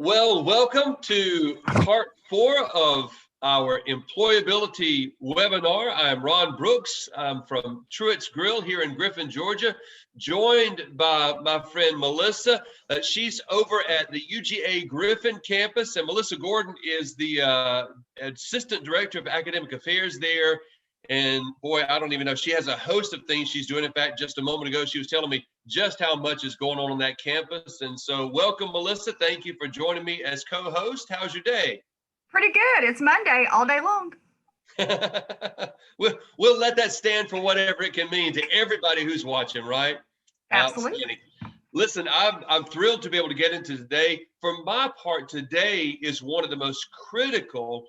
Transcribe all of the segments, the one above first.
Well, welcome to part 4 of our employability webinar. I'm Ron Brooks. I'm from Truett's Grill here in Griffin, Georgia, joined by my friend Melissa. She's over at the UGA Griffin campus, and Melissa Gordon is the Assistant Director of Academic Affairs there. And boy, I don't even know. She has a host of things she's doing. In fact, just a moment ago, she was telling me just how much is going on that campus. And so welcome, Melissa. Thank you for joining me as co-host. How's your day? Pretty good. It's Monday all day long. We'll let that stand for whatever it can mean to everybody who's watching, right? Absolutely. Listen, I'm thrilled to be able to get into today. For my part, today is one of the most critical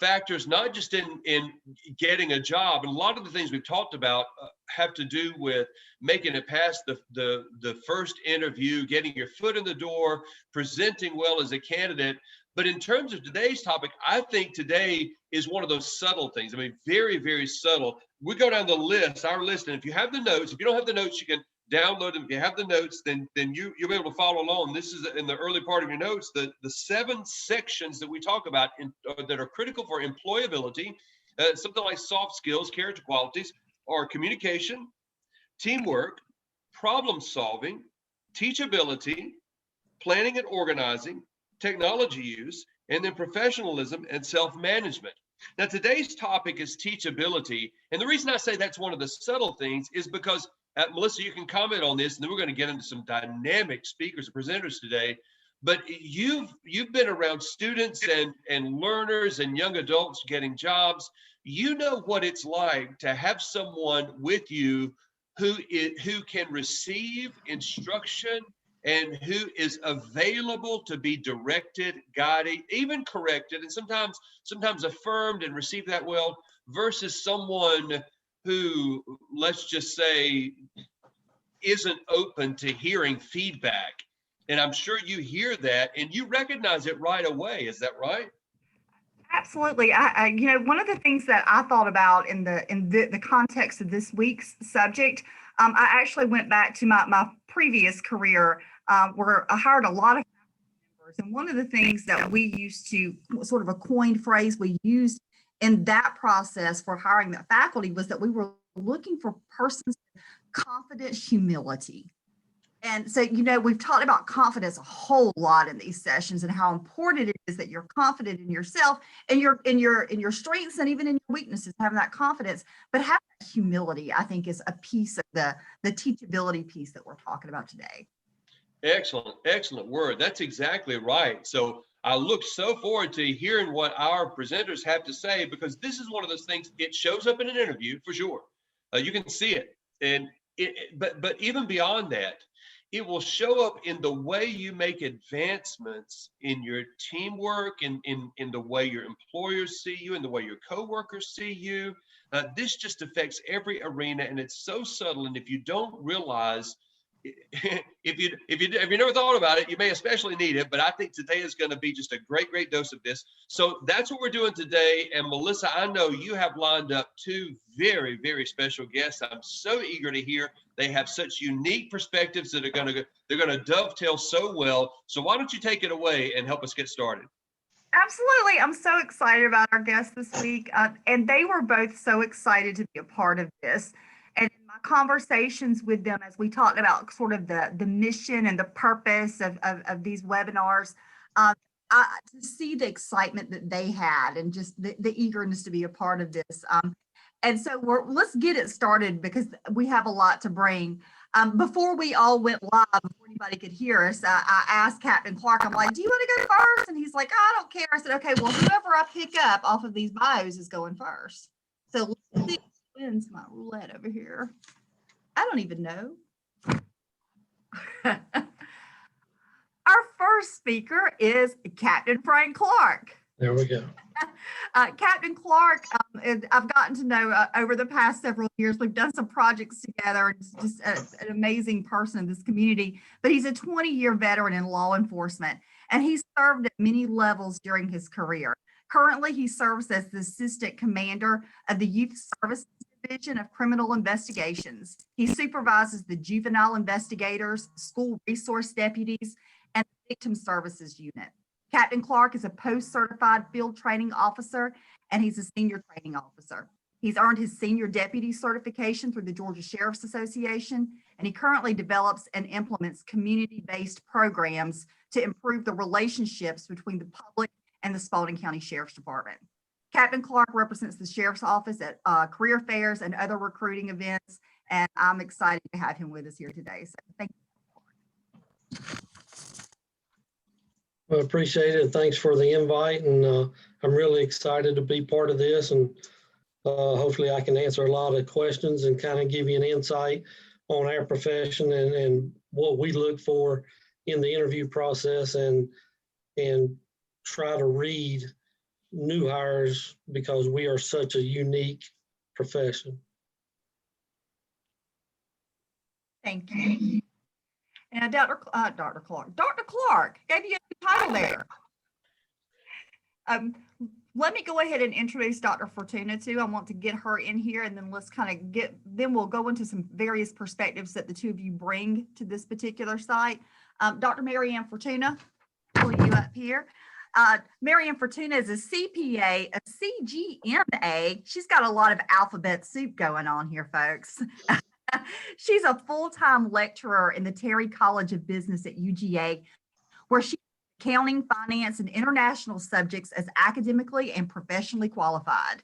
factors, not just in getting a job. And a lot of the things we've talked about have to do with making it past the first interview, getting your foot in the door, presenting well as a candidate. But in terms of today's topic, I think today is one of those subtle things. I mean, very, very subtle. We go down the list, our list, and if you have the notes, if you don't have the notes, you can download them. If you have the notes, then you'll be able to follow along. This is in the early part of your notes, the 7 sections that we talk about that are critical for employability, something like soft skills, character qualities, are communication, teamwork, problem solving, teachability, planning and organizing, technology use, and then professionalism and self-management. Now, today's topic is teachability. And the reason I say that's one of the subtle things is because, Melissa, you can comment on this, and then we're going to get into some dynamic speakers and presenters today. But you've been around students and learners and young adults getting jobs. You know what it's like to have someone with you who can receive instruction and who is available to be directed, guided, even corrected, and sometimes affirmed and received that well, versus someone who, let's just say, isn't open to hearing feedback. And I'm sure you hear that and you recognize it right away. Is that right? Absolutely. I one of the things that I thought about in the context of this week's subject, I actually went back to my previous career where I hired a lot of members. And one of the things that we used to, sort of a coined phrase we used in that process for hiring that faculty, was that we were looking for persons with confident humility. And so, we've talked about confidence a whole lot in these sessions and how important it is that you're confident in yourself and in your strengths and even in your weaknesses, having that confidence. But having that humility, I think, is a piece of the teachability piece that we're talking about today. Excellent word. That's exactly right. So I look so forward to hearing what our presenters have to say, because this is one of those things, it shows up in an interview for sure. You can see it. But even beyond that, it will show up in the way you make advancements in your teamwork, in the way your employers see you, in the way your coworkers see you. This just affects every arena, and it's so subtle. And if you don't realize, if you never thought about it, you may especially need it. But I think today is going to be just a great dose of this. So that's what we're doing today. And Melissa, I know you have lined up 2 very special guests. I'm so eager to hear. They have such unique perspectives that they're going to dovetail so well. So why don't you take it away and help us get started? Absolutely. I'm so excited about our guests this week. And they were both so excited to be a part of this. And in my conversations with them, as we talked about sort of the mission and the purpose of these webinars, to see the excitement that they had and just the eagerness to be a part of this. And so let's get it started, because we have a lot to bring. Before we all went live, before anybody could hear us, I asked Captain Clark, I'm like, do you want to go first? And he's like, I don't care. I said, okay, well, whoever I pick up off of these bios is going first. So let's see who wins my roulette over here. I don't even know. Our first speaker is Captain Frank Clark. There we go. Captain Clark, I've gotten to know over the past several years. We've done some projects together. He's just an amazing person in this community, but he's a 20-year veteran in law enforcement, and he's served at many levels during his career. Currently, he serves as the assistant commander of the Youth Services Division of Criminal Investigations. He supervises the juvenile investigators, school resource deputies, and the Victim Services Unit. Captain Clark is a post-certified field training officer, and he's a senior training officer. He's earned his senior deputy certification through the Georgia Sheriff's Association, and he currently develops and implements community-based programs to improve the relationships between the public and the Spalding County Sheriff's Department. Captain Clark represents the Sheriff's Office at career fairs and other recruiting events, and I'm excited to have him with us here today. So thank you. I appreciate it. Thanks for the invite, and I'm really excited to be part of this, and hopefully I can answer a lot of questions and kind of give you an insight on our profession and what we look for in the interview process, and try to read new hires because we are such a unique profession. Thank you. And Dr. Clark gave you a title there. Let me go ahead and introduce Dr. Fortuna too. I want to get her in here, and then let's kind of then we'll go into some various perspectives that the two of you bring to this particular site. Dr. Mary Ann Fortuna, pull you up here. Mary Ann Fortuna is a CPA, a CGMA. She's got a lot of alphabet soup going on here, folks. She's a full-time lecturer in the Terry College of Business at UGA, where she accounting, finance, and international subjects as academically and professionally qualified.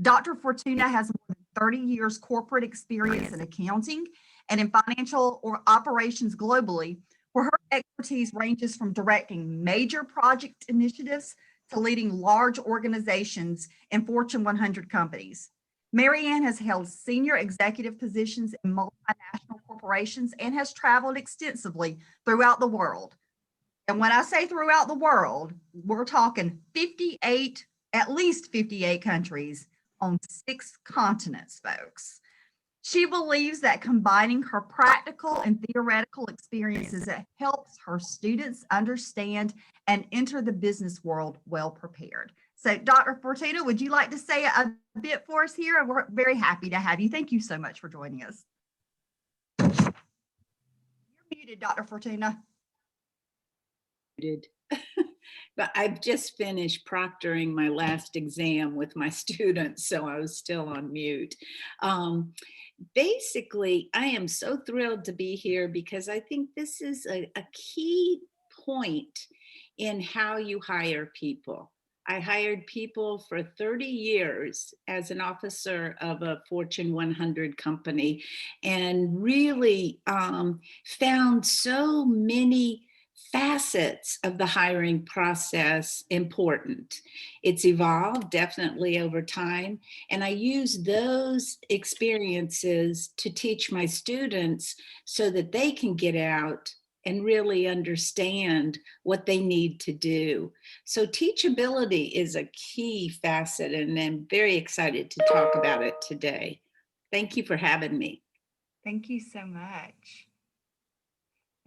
Dr. Fortuna has more than 30 years corporate experience in accounting and in financial or operations globally, where her expertise ranges from directing major project initiatives to leading large organizations in Fortune 100 companies. Mary Ann has held senior executive positions in multinational corporations and has traveled extensively throughout the world. And when I say throughout the world, we're talking 58, at least 58 countries on 6 continents, folks. She believes that combining her practical and theoretical experiences helps her students understand and enter the business world well prepared. So Dr. Fortuna, would you like to say a bit for us here? We're very happy to have you. Thank you so much for joining us. You're muted, Dr. Fortuna. But I've just finished proctoring my last exam with my students, so I was still on mute. Basically, I am so thrilled to be here because I think this is a key point in how you hire people. I hired people for 30 years as an officer of a Fortune 100 company, and really found so many facets of the hiring process important. It's evolved definitely over time, and I use those experiences to teach my students so that they can get out and really understand what they need to do. So teachability is a key facet, and I'm very excited to talk about it today. Thank you for having me. Thank you so much.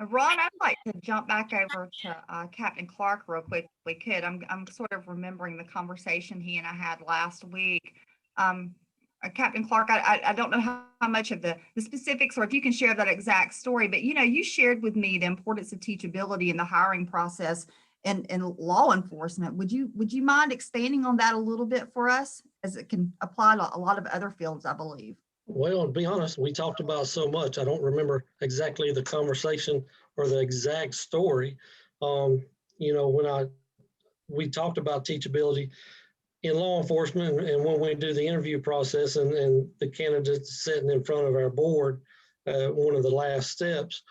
Now, Ron, I'd like to jump back over to Captain Clark real quick if we could. I'm sort of remembering the conversation he and I had last week. Captain Clark, I don't know how much of the specifics, or if you can share that exact story, but you shared with me the importance of teachability in the hiring process in law enforcement. Would you mind expanding on that a little bit for us, as it can apply to a lot of other fields, I believe? Well, to be honest, we talked about so much. I don't remember exactly the conversation or the exact story. When we talked about teachability in law enforcement, and when we do the interview process and the candidates sitting in front of our board, one of the last steps,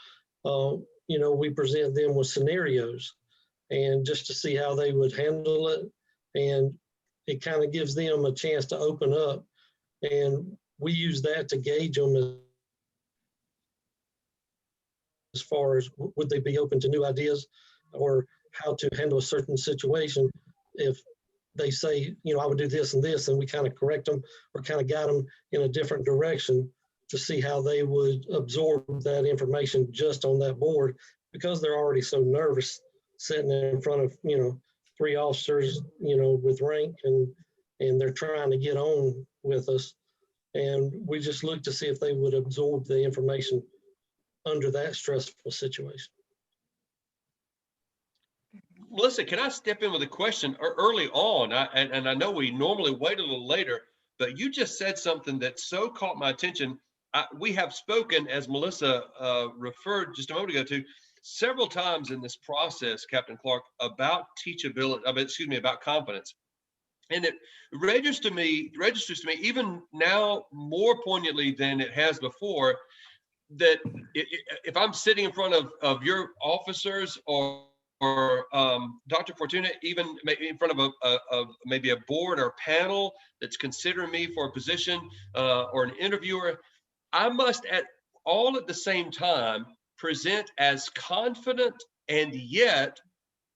we present them with scenarios, and just to see how they would handle it. And it kind of gives them a chance to open up, and we use that to gauge them as far as would they be open to new ideas or how to handle a certain situation. If they say, I would do this and this, and we kind of correct them or kind of guide them in a different direction to see how they would absorb that information just on that board, because they're already so nervous sitting in front of, 3 officers, with rank, and they're trying to get on with us. And we just look to see if they would absorb the information under that stressful situation. Melissa, can I step in with a question early on? And I know we normally wait a little later, but you just said something that so caught my attention. We have spoken, as Melissa referred just a moment ago to, several times in this process, Captain Clark, about teachability, about confidence. And it registers to me even now more poignantly than it has before, that if I'm sitting in front of your officers or Dr. Fortuna, even maybe in front of maybe a board or panel that's considering me for a position or an interviewer, I must all at the same time present as confident and yet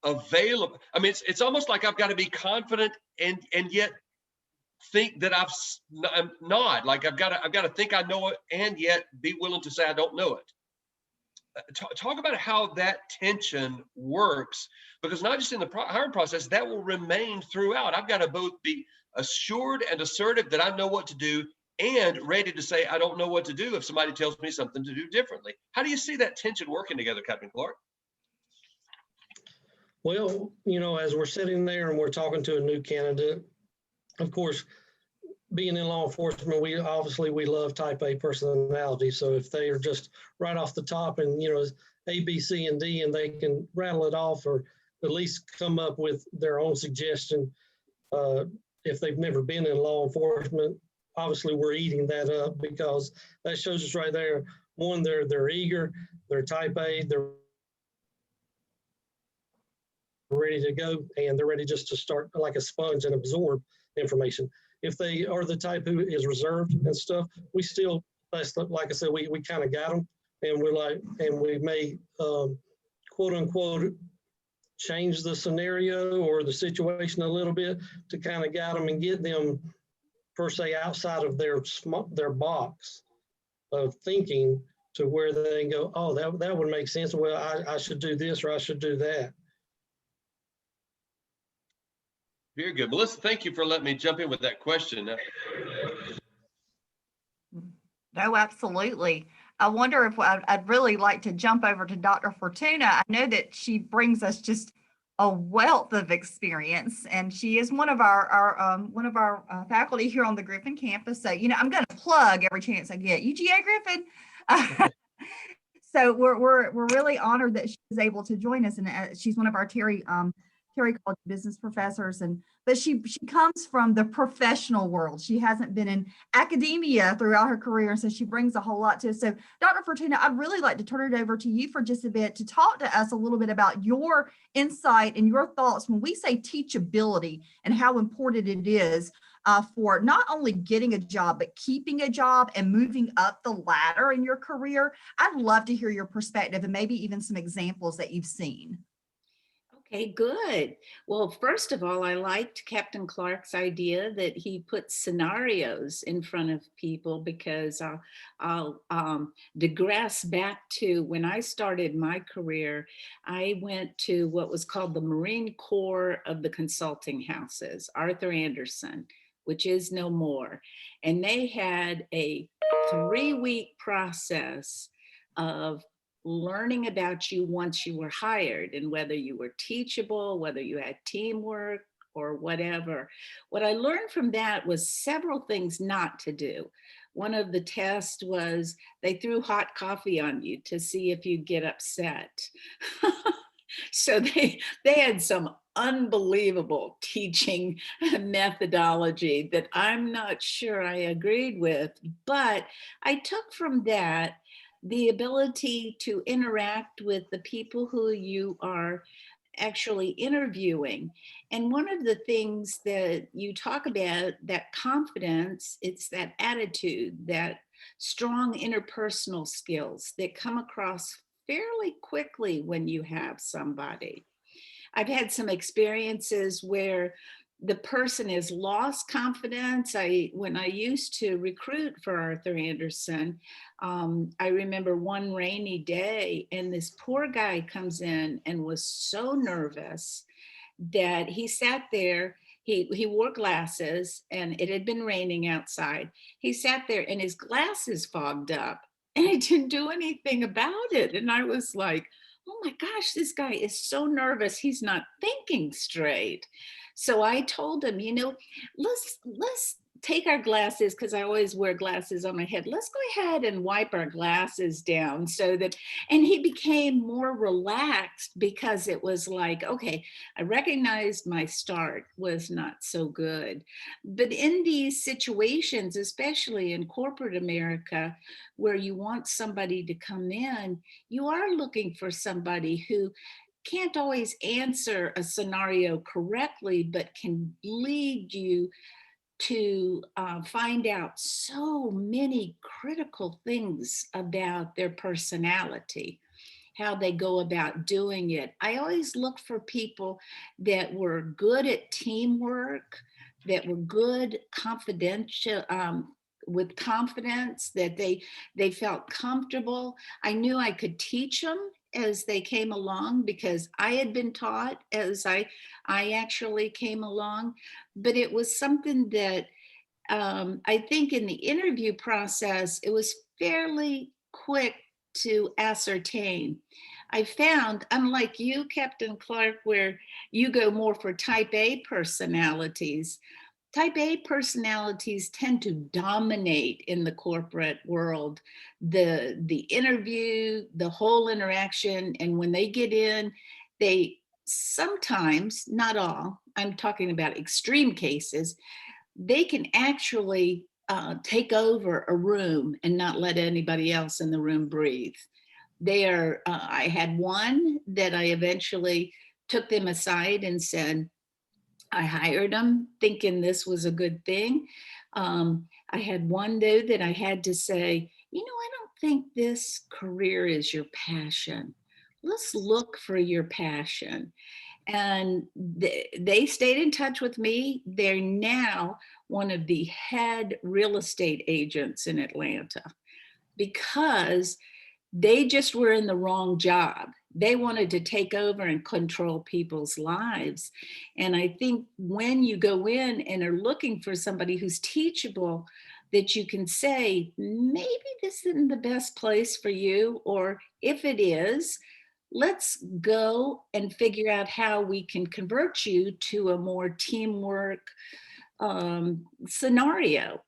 available. I mean, it's almost like I've got to be confident and yet think that I'm not. Like I've got to think I know it and yet be willing to say I don't know it. Talk about how that tension works, because not just in the hiring process, that will remain throughout. I've got to both be assured and assertive that I know what to do and ready to say I don't know what to do if somebody tells me something to do differently. How do you see that tension working together, Captain Clark? Well, as we're sitting there and we're talking to a new candidate, of course, being in law enforcement, we love type A personality. So if they are just right off the top and, A, B, C, and D, and they can rattle it off or at least come up with their own suggestion, if they've never been in law enforcement, obviously we're eating that up, because that shows us right there, one, they're eager, they're type A, they're ready to go, and they're ready just to start like a sponge and absorb information. If they are the type who is reserved and stuff, we still, like I said, we kind of got them, and we may quote unquote change the scenario or the situation a little bit to kind of guide them and get them per se outside of their box of thinking, to where they go, oh, that would make sense. Well, I should do this or I should do that. Very good. Melissa, thank you for letting me jump in with that question. No, absolutely. I wonder if I'd really like to jump over to Dr. Fortuna. I know that she brings us just a wealth of experience, and she is one of our faculty here on the Griffin campus. So, I'm going to plug every chance I get. UGA Griffin. So we're really honored that she's able to join us, and she's one of our Terry College business professors, but she comes from the professional world. She hasn't been in academia throughout her career, so she brings a whole lot to us. So Dr. Fortuna, I'd really like to turn it over to you for just a bit to talk to us a little bit about your insight and your thoughts when we say teachability and how important it is for not only getting a job, but keeping a job and moving up the ladder in your career. I'd love to hear your perspective and maybe even some examples that you've seen. Okay, good. Well, first of all, I liked Captain Clark's idea that he put scenarios in front of people, because I'll digress back to when I started my career. I went to what was called the Marine Corps of the Consulting Houses, Arthur Anderson, which is no more. And they had a 3-week process of learning about you once you were hired, and whether you were teachable, whether you had teamwork or whatever. What I learned from that was several things not to do. One of the tests was they threw hot coffee on you to see if you'd get upset. So they had some unbelievable teaching methodology that I'm not sure I agreed with, but I took from that the ability to interact with the people who you are actually interviewing. And one of the things that you talk about, that confidence, it's that attitude, that strong interpersonal skills that come across fairly quickly when you have somebody. I've had some experiences where the person has lost confidence. When I used to recruit for Arthur Anderson, I remember one rainy day, and this poor guy comes in and was so nervous that he sat there. He wore glasses, and it had been raining outside. He sat there and his glasses fogged up, and he didn't do anything about it. And I was like, oh my gosh, this guy is so nervous. He's not thinking straight. So I told him, let's take our glasses, because I always wear glasses on my head. Let's go ahead and wipe our glasses down so that, and he became more relaxed, because it was like, okay, I recognized my start was not so good. But in these situations, especially in corporate America, where you want somebody to come in, you are looking for somebody who can't always answer a scenario correctly, but can lead you to find out so many critical things about their personality, how they go about doing it. I always look for people that were good at teamwork, that were good confidential, with confidence, that they felt comfortable. I knew I could teach them as they came along, because I had been taught as I actually came along. But it was something that I think in the interview process, it was fairly quick to ascertain. I found, unlike you, Captain Clark, where you go more for type A personalities, type A personalities tend to dominate in the corporate world, the interview, the whole interaction. And when they get in, they sometimes, not all, I'm talking about extreme cases, they can actually take over a room and not let anybody else in the room breathe. I had one that I eventually took them aside and said, I hired them thinking this was a good thing. I had one though that I had to say, I don't think this career is your passion. Let's look for your passion. And they stayed in touch with me. They're now one of the head real estate agents in Atlanta, because they just were in the wrong job. They wanted to take over and control people's lives. And I think when you go in and are looking for somebody who's teachable, that you can say, maybe this isn't the best place for you, or if it is, let's go and figure out how we can convert you to a more teamwork scenario.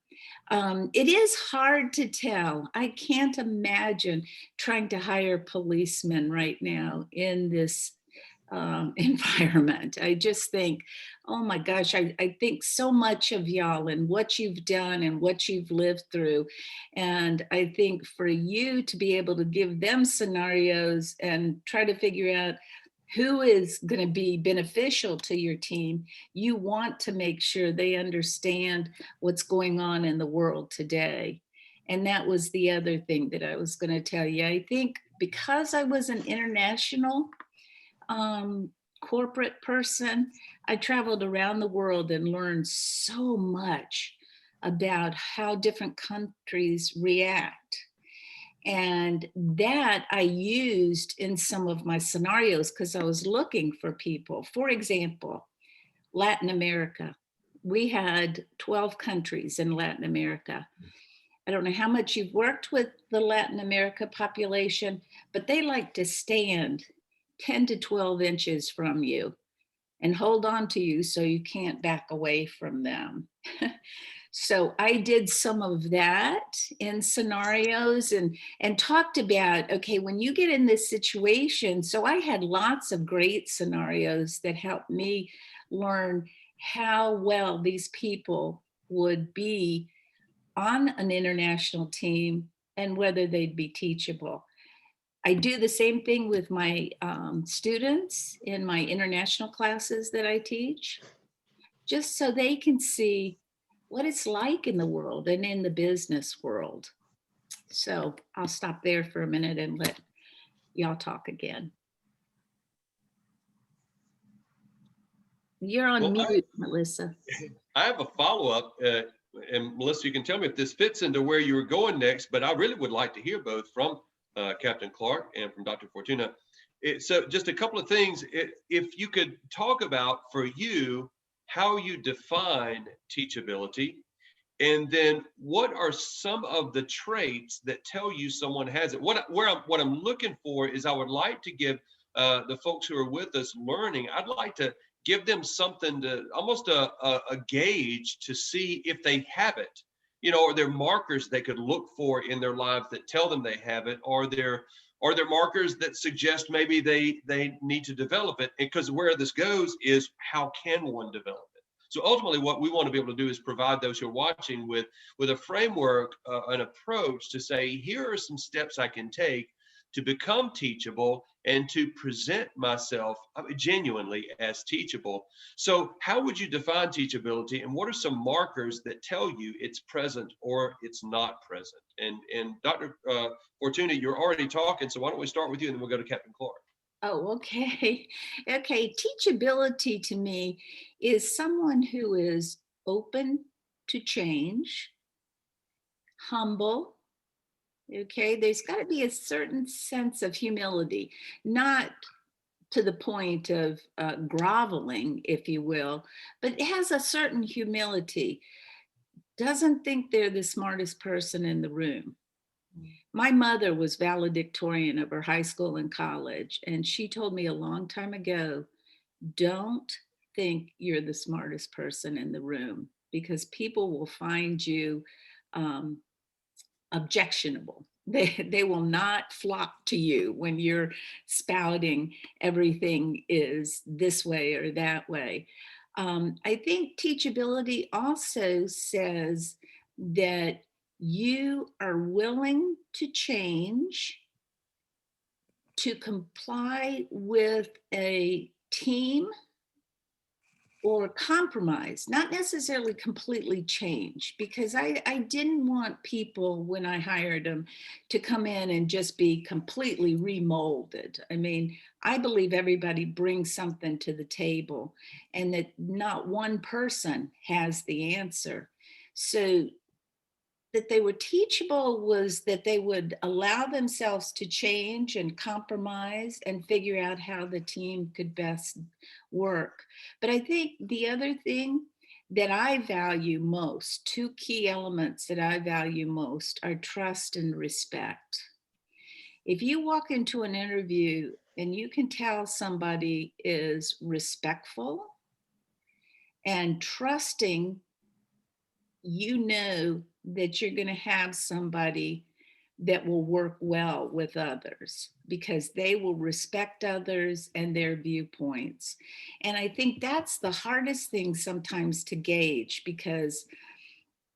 It is hard to tell. I can't imagine trying to hire policemen right now in this environment. I just think, oh my gosh, I think so much of y'all and what you've done and what you've lived through. And I think for you to be able to give them scenarios and try to figure out who is going to be beneficial to your team, you want to make sure they understand what's going on in the world today. And that was the other thing that I was going to tell you. I think because I was an international corporate person, I traveled around the world and learned so much about how different countries react. And that I used in some of my scenarios, because I was looking for people. For example, Latin America. We had 12 countries in Latin America. I don't know how much you've worked with the Latin America population, but they like to stand 10 to 12 inches from you and hold on to you so you can't back away from them. So I did some of that in scenarios and talked about, okay, when you get in this situation, so I had lots of great scenarios that helped me learn how well these people would be on an international team and whether they'd be teachable. I do the same thing with my students in my international classes that I teach, just so they can see what it's like in the world and in the business world. So I'll stop there for a minute and let y'all talk again. You're on mute, Melissa. I have a follow-up, and Melissa, you can tell me if this fits into where you were going next, but I really would like to hear both from Captain Clark and from Dr. Fortuna. So just a couple of things, if you could talk about for you, how you define teachability, And then what are some of the traits that tell you someone has it? What I'm looking for is, I would like to give the folks who are with us learning, I'd like to give them something to almost a gauge to see if they have it. You know, are there markers they could look for in their lives that tell them they have it? Are there markers that suggest maybe they need to develop it? Because where this goes is, how can one develop it? So ultimately, what we want to be able to do is provide those who are watching with a framework, an approach to say, here are some steps I can take to become teachable and to present myself genuinely as teachable. So how would you define teachability, and what are some markers that tell you it's present or it's not present? And Dr. Fortuna, you're already talking, so why don't we start with you, and then we'll go to Captain Clark. Oh, okay. Okay. Teachability to me is someone who is open to change, humble. Okay. There's got to be a certain sense of humility, not to the point of groveling, if you will, but it has a certain humility. Doesn't think they're the smartest person in the room. My mother was valedictorian of her high school and college, and she told me a long time ago, don't think you're the smartest person in the room, because people will find you objectionable. They will not flock to you when you're spouting everything is this way or that way. I think teachability also says that you are willing to change, to comply with a team, or compromise, not necessarily completely change, because I didn't want people, when I hired them, to come in and just be completely remolded. I mean, I believe everybody brings something to the table, and that not one person has the answer. So that they were teachable was that they would allow themselves to change and compromise and figure out how the team could best work. But I think the other thing that I value most, two key elements that I value most, are trust and respect. If you walk into an interview and you can tell somebody is respectful and trusting, you know that you're going to have somebody that will work well with others, because they will respect others and their viewpoints. And I think that's the hardest thing sometimes to gauge, because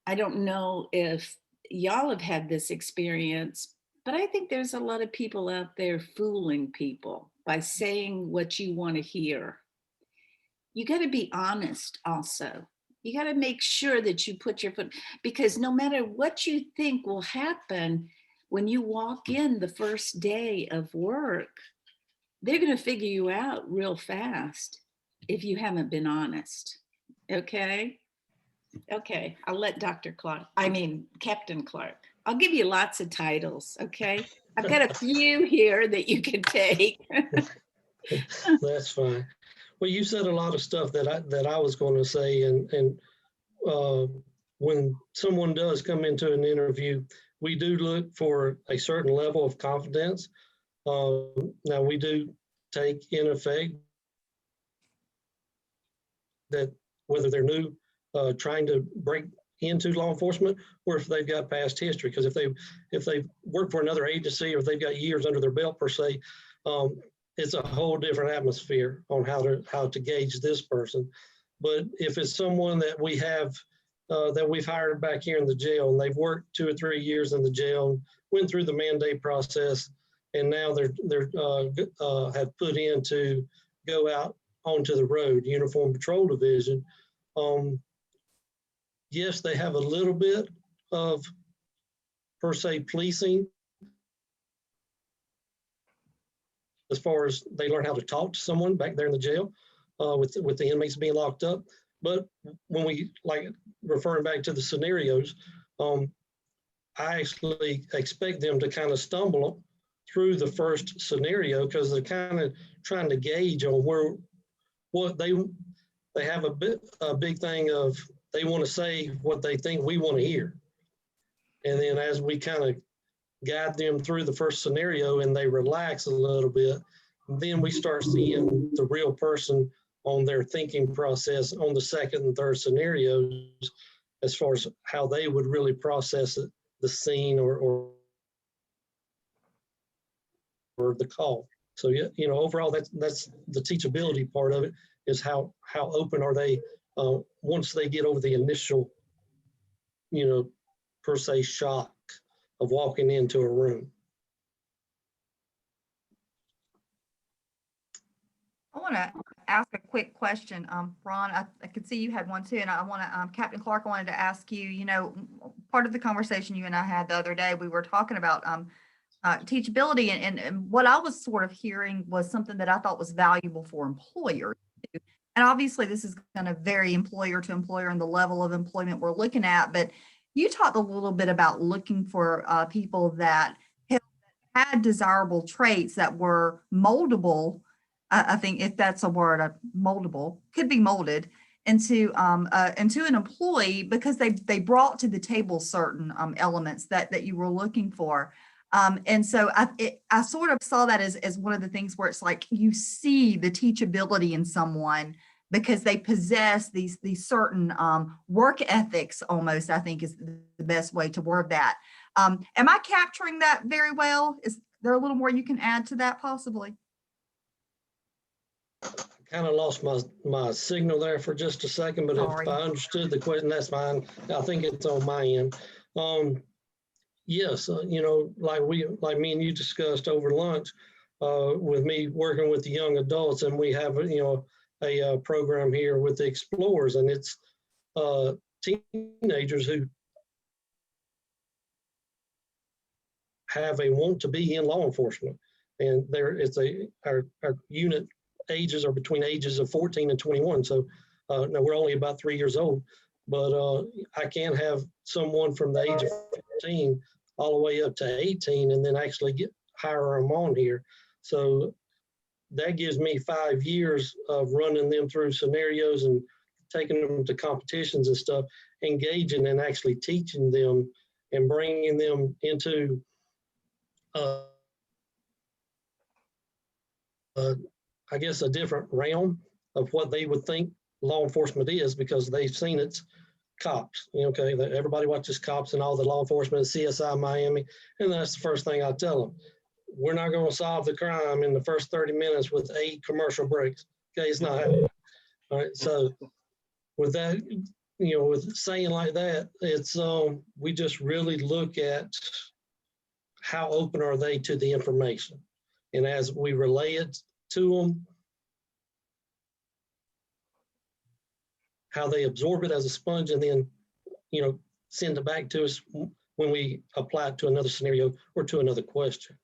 I don't know if y'all have had this experience, but I think there's a lot of people out there fooling people by saying what you want to hear. You got to be honest also. You got to make sure that you put your foot, because no matter what you think will happen when you walk in the first day of work, they're going to figure you out real fast if you haven't been honest. Okay. Okay. I'll let Captain Clark. I'll give you lots of titles. Okay. I've got a few here that you can take. That's fine. Well, you said a lot of stuff that I was going to say, and when someone does come into an interview, we do look for a certain level of confidence. Now, we do take in effect that whether they're new, trying to break into law enforcement, or if they've got past history, because if they work for another agency, or if they've got years under their belt per se, it's a whole different atmosphere on how to gauge this person. But if it's someone that we have that we've hired back here in the jail, and they've worked 2 or 3 years in the jail, went through the mandate process, and now they're have put in to go out onto the road, Uniform Patrol Division. Yes, they have a little bit of, per se, policing, as far as they learn how to talk to someone back there in the jail with the inmates being locked up. But when we, like, referring back to the scenarios, I actually expect them to kind of stumble through the first scenario, because they're kind of trying to gauge on what they have a big thing of, they want to say what they think we want to hear. And then as we kind of guide them through the first scenario and they relax a little bit, then we start seeing the real person on their thinking process on the second and third scenarios, as far as how they would really process it, the scene or the call. So yeah, you know, overall, that's the teachability part of it, is how open are they once they get over the initial, you know, per se shock of walking into a room. I want to ask a quick question. Ron, I could see you had one too, and I want to, Captain Clark, I wanted to ask you, you know, part of the conversation you and I had the other day, we were talking about teachability, and what I was sort of hearing was something that I thought was valuable for employers. And obviously this is going to vary employer to employer and the level of employment we're looking at, but you talked a little bit about looking for people that had desirable traits that were moldable. I think if that's a word, moldable, could be molded into an employee, because they brought to the table certain elements that you were looking for. And so I sort of saw that as one of the things where it's like you see the teachability in someone because they possess these certain work ethics almost, I think is the best way to word that. Am I capturing that very well? Is there a little more you can add to that possibly? Kind of lost my signal there for just a second, but Sorry. if I understood the question, that's fine. I think it's on my end. Yes, you know, like me and you discussed over lunch with me working with the young adults, and we have, you know, a program here with the Explorers, and it's teenagers who have a want to be in law enforcement, and our unit ages are between ages of 14 and 21. So now we're only about 3 years old, but I can have someone from the age of 14 all the way up to 18 and then actually hire them on here. So that gives me 5 years of running them through scenarios and taking them to competitions and stuff, engaging and actually teaching them and bringing them into I guess a different realm of what they would think law enforcement is, because they've seen it's cops. You know, okay, everybody watches cops and all the law enforcement at CSI Miami, and that's the first thing I tell them. We're not going to solve the crime in the first 30 minutes with 8 commercial breaks. Okay, it's not happening. All right, so with that, you know, with saying like that, it's we just really look at how open are they to the information, and as we relay it to them, how they absorb it as a sponge, and then, you know, send it back to us when we apply it to another scenario or to another question.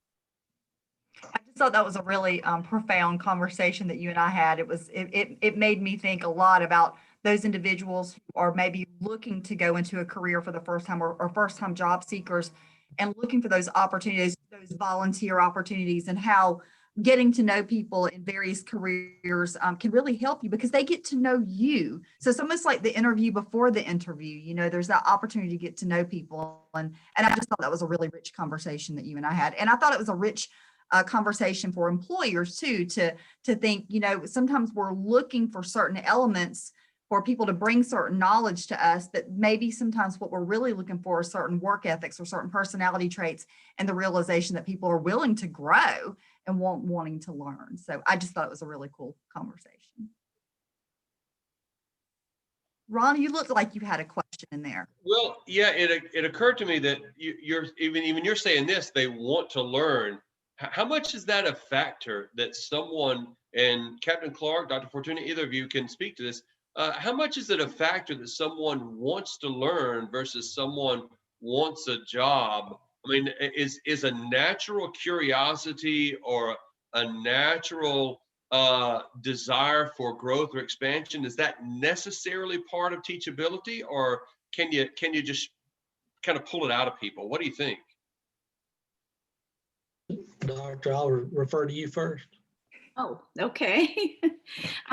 I just thought that was a really profound conversation that you and I had. It made me think a lot about those individuals who are maybe looking to go into a career for the first time, or first time job seekers, and looking for those opportunities, those volunteer opportunities, and how getting to know people in various careers can really help you because they get to know you. So it's almost like the interview before the interview, you know, there's that opportunity to get to know people. And I just thought that was a really rich conversation that you and I had. And I thought it was a rich conversation for employers too, to think, you know, sometimes we're looking for certain elements for people to bring certain knowledge to us, but maybe sometimes what we're really looking for is certain work ethics or certain personality traits, and the realization that people are willing to grow and wanting to learn. So I just thought it was a really cool conversation. Ron, you looked like you had a question in there. Well, yeah, it occurred to me that you're even saying this, they want to learn. How much is that a factor that someone, and Captain Clark, Dr. Fortuna, either of you can speak to this, how much is it a factor that someone wants to learn versus someone wants a job? I mean, is a natural curiosity or a natural desire for growth or expansion, is that necessarily part of teachability, or can you just kind of pull it out of people? What do you think? Doctor, I'll refer to you first. Oh, okay.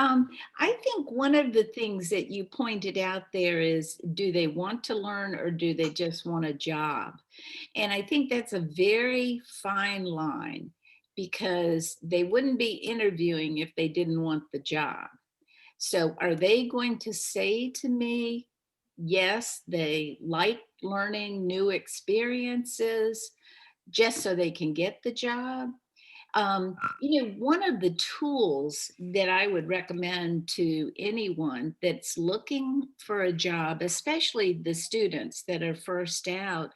I think one of the things that you pointed out there is, do they want to learn or do they just want a job? And I think that's a very fine line, because they wouldn't be interviewing if they didn't want the job. So are they going to say to me, yes, they like learning new experiences just so they can get the job? One of the tools that I would recommend to anyone that's looking for a job, especially the students that are first out,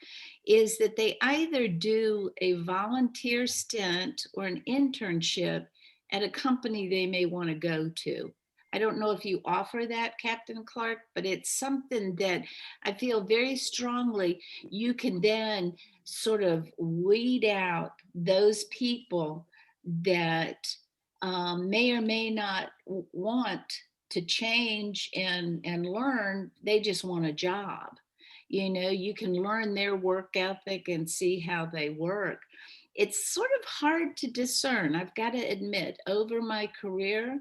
is that they either do a volunteer stint or an internship at a company they may want to go to. I don't know if you offer that, Captain Clark, but it's something that I feel very strongly you can then sort of weed out those people that may or may not want to change and learn. They just want a job. You can learn their work ethic and see how they work. It's sort of hard to discern, I've got to admit, over my career.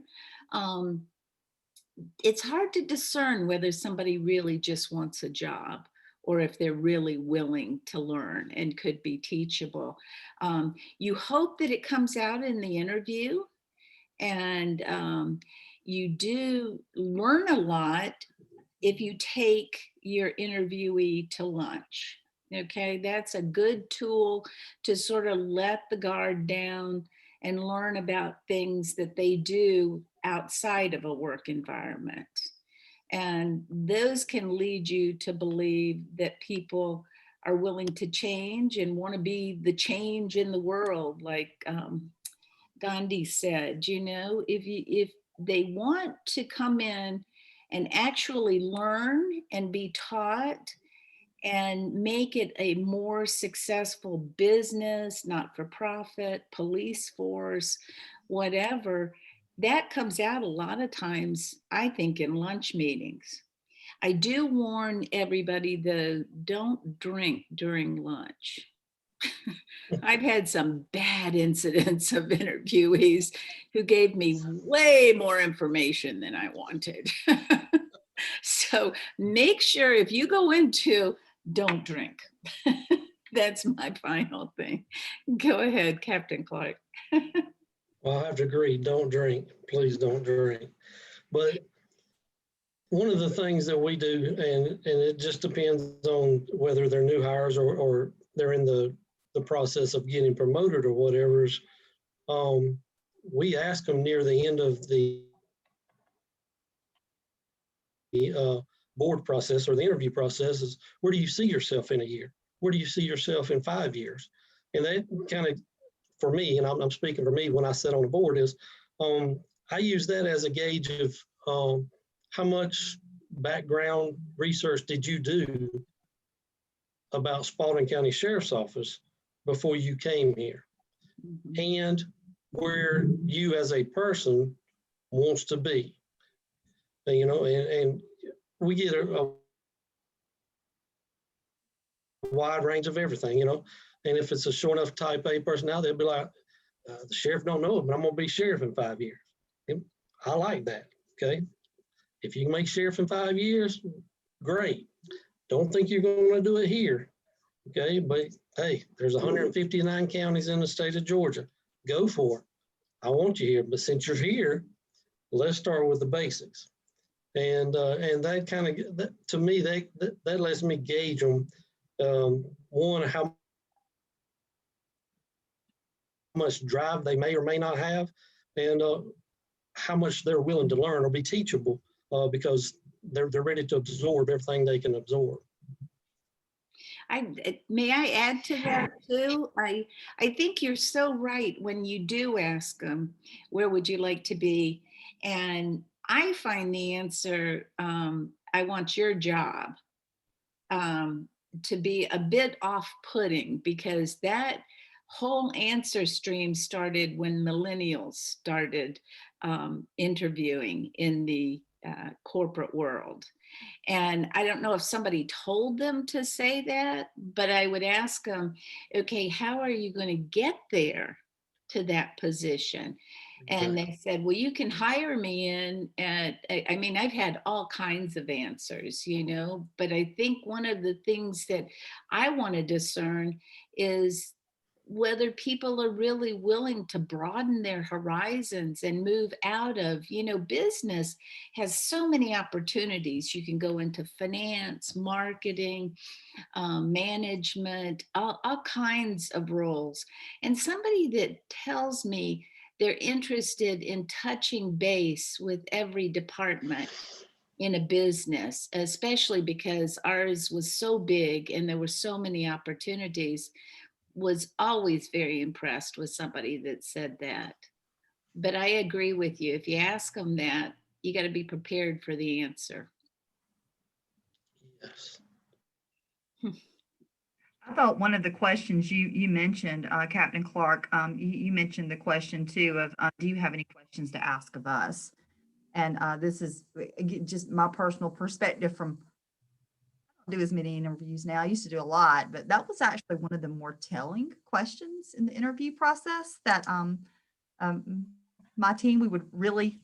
It's hard to discern whether somebody really just wants a job or if they're really willing to learn and could be teachable. You hope that it comes out in the interview, and you do learn a lot if you take your interviewee to lunch. Okay, that's a good tool to sort of let the guard down and learn about things that they do outside of a work environment. And those can lead you to believe that people are willing to change and want to be the change in the world, like Gandhi said. If they want to come in and actually learn and be taught and make it a more successful business, not-for-profit, police force, whatever, that comes out a lot of times, I think, in lunch meetings. I do warn everybody, though, don't drink during lunch. I've had some bad incidents of interviewees who gave me way more information than I wanted. So make sure if you go into, don't drink. That's my final thing. Go ahead, Captain Clark. Well, I have to agree, don't drink, please don't drink. But one of the things that we do, and it just depends on whether they're new hires or they're in the process of getting promoted or whatever, is we ask them near the end of the board process or the interview process is, where do you see yourself in a year? Where do you see yourself in 5 years? And that kind of, for me, and I'm speaking for me when I sit on the board, is I use that as a gauge of how much background research did you do about Spalding County Sheriff's Office before you came here, and where you as a person wants to be. And we get a wide range of everything, and if it's a short enough type A personality, they'll be like, the sheriff don't know it, but I'm gonna be sheriff in 5 years. And I like that, okay? If you can make sheriff in 5 years, great. Don't think you're gonna do it here, okay? But hey, there's 159 counties in the state of Georgia. Go for it. I want you here, but since you're here, let's start with the basics. And that kind of, to me, that lets me gauge them. One, how much drive they may or may not have, and how much they're willing to learn or be teachable, because they're ready to absorb everything they can absorb. May I add to that too? I think you're so right when you do ask them, where would you like to be? And I find the answer, I want your job, to be a bit off-putting, because that whole answer stream started when millennials started interviewing in the corporate world. And I don't know if somebody told them to say that, but I would ask them, okay, how are you going to get there to that position? And they said, well, you can hire me in at, I mean, I've had all kinds of answers, you know, but I think one of the things that I want to discern is whether people are really willing to broaden their horizons and move out of, you know, business has so many opportunities. You can go into finance, marketing, management, all kinds of roles. And somebody that tells me they're interested in touching base with every department in a business, especially because ours was so big and there were so many opportunities, was always very impressed with somebody that said that. But I agree with you. If you ask them that, you got to be prepared for the answer. Yes. I thought one of the questions you mentioned, Captain Clark, you mentioned the question too of, do you have any questions to ask of us? And this is just my personal perspective from, I don't do as many interviews now. I used to do a lot, but that was actually one of the more telling questions in the interview process that my team, we would really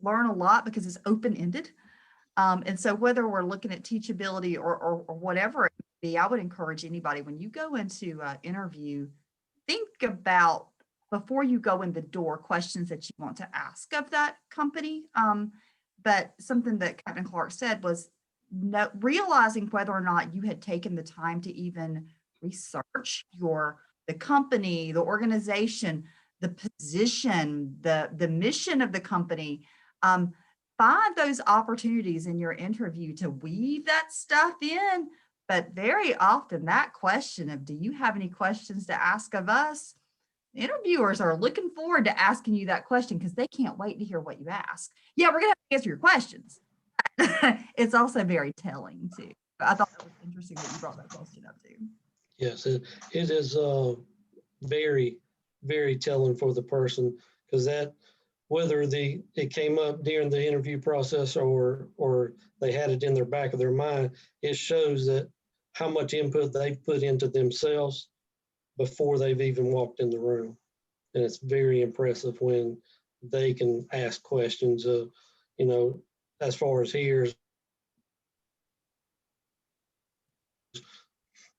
learn a lot because it's open-ended. And so whether we're looking at teachability or whatever it may be, I would encourage anybody when you go into an interview, think about before you go in the door questions that you want to ask of that company. But something that Captain Clark said was realizing whether or not you had taken the time to even research the company, the organization, the position, the mission of the company. Find those opportunities in your interview to weave that stuff in. But very often that question of, do you have any questions to ask of us? Interviewers are looking forward to asking you that question because they can't wait to hear what you ask. Yeah, we're going to have to answer your questions. It's also very telling too. I thought it was interesting that you brought that question up too. Yes, it is very, very telling for the person, because that, whether it came up during the interview process or they had it in their back of their mind, it shows that how much input they've put into themselves before they've even walked in the room. And it's very impressive when they can ask questions of, you know, as far as here,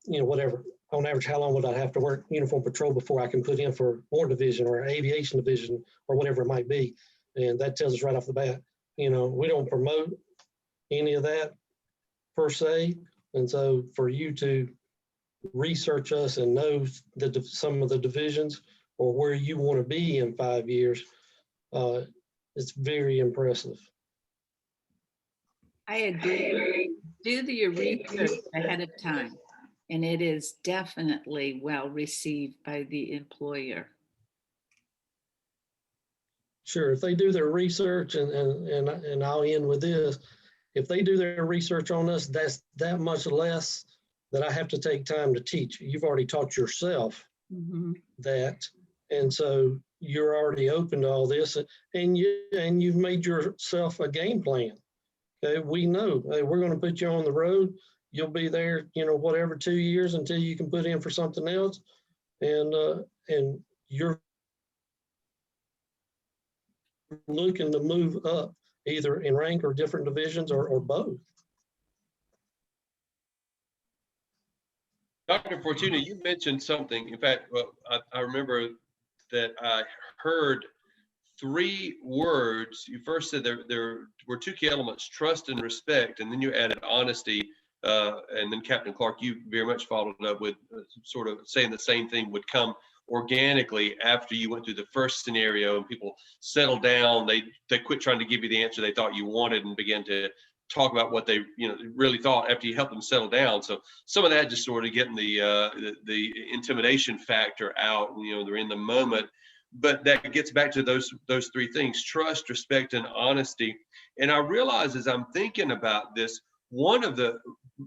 you know, whatever, on average, how long would I have to work uniform patrol before I can put in for war division or aviation division or whatever it might be? And that tells us right off the bat, you know, we don't promote any of that per se. And so for you to research us and know some of the divisions or where you want to be in 5 years, it's very impressive. I agree. Do your research ahead of time, and it is definitely well received by the employer. Sure, if they do their research, and I'll end with this, if they do their research on us, that's that much less that I have to take time to teach. You've already taught yourself that, and so you're already open to all this, and you've made yourself a game plan. Okay, we know, hey, we're going to put you on the road. You'll be there, you know, whatever, 2 years until you can put in for something else, and you're looking to move up either in rank or different divisions or both. Dr. Fortuna, you mentioned something. In fact, well, I remember that I heard 3 words. You first said there were 2 key elements, trust and respect, and then you added honesty. And then Captain Clark, you very much followed up with sort of saying the same thing would come organically after you went through the first scenario and people settled down. They quit trying to give you the answer they thought you wanted and began to talk about what they really thought after you helped them settle down. So some of that just sort of getting the intimidation factor out. They're in the moment. But that gets back to those 3 things: trust, respect, and honesty. And I realize as I'm thinking about this,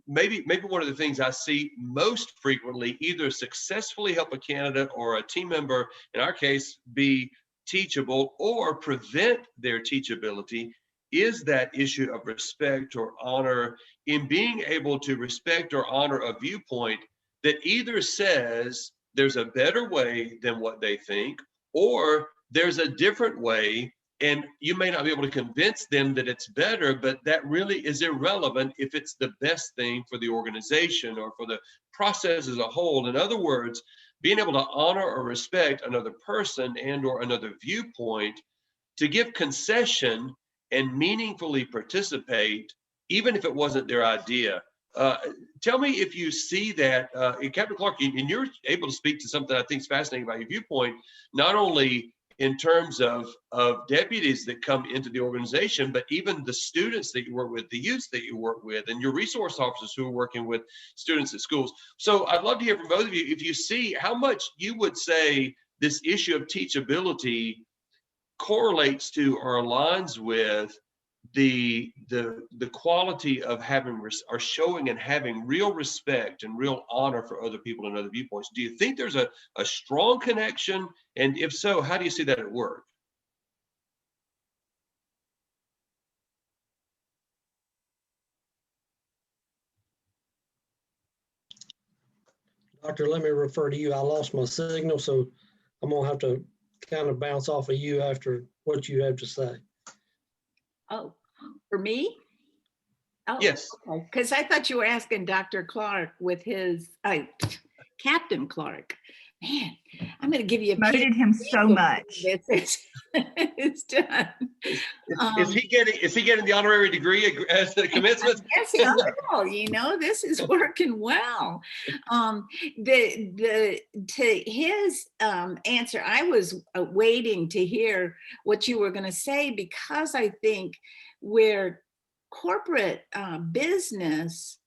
maybe one of the things I see most frequently either successfully help a candidate or a team member, in our case, be teachable or prevent their teachability is that issue of respect or honor, in being able to respect or honor a viewpoint that either says there's a better way than what they think, or there's a different way, and you may not be able to convince them that it's better, but that really is irrelevant if it's the best thing for the organization or for the process as a whole. In other words, being able to honor or respect another person and or another viewpoint, to give concession and meaningfully participate, even if it wasn't their idea. Tell me if you see that, Captain Clark, and you're able to speak to something I think is fascinating about your viewpoint, not only in terms of deputies that come into the organization, but even the students that you work with, the youths that you work with, and your resource officers who are working with students at schools. So I'd love to hear from both of you, if you see how much you would say this issue of teachability correlates to or aligns with the quality of having or showing and having real respect and real honor for other people and other viewpoints. Do you think there's a strong connection? And if so, how do you see that at work? Doctor, let me refer to you. I lost my signal, so I'm gonna have to kind of bounce off of you after what you have to say. Oh, for me? Oh, Yes. okay. Because I thought you were asking Dr. Clark with his, Captain Clark. Man, I'm going to give you a Promoted him so much. It's done. Is he getting the honorary degree as the commencement? Yes, he will. You know, this is working well. To his answer, I was waiting to hear what you were going to say, because I think where corporate business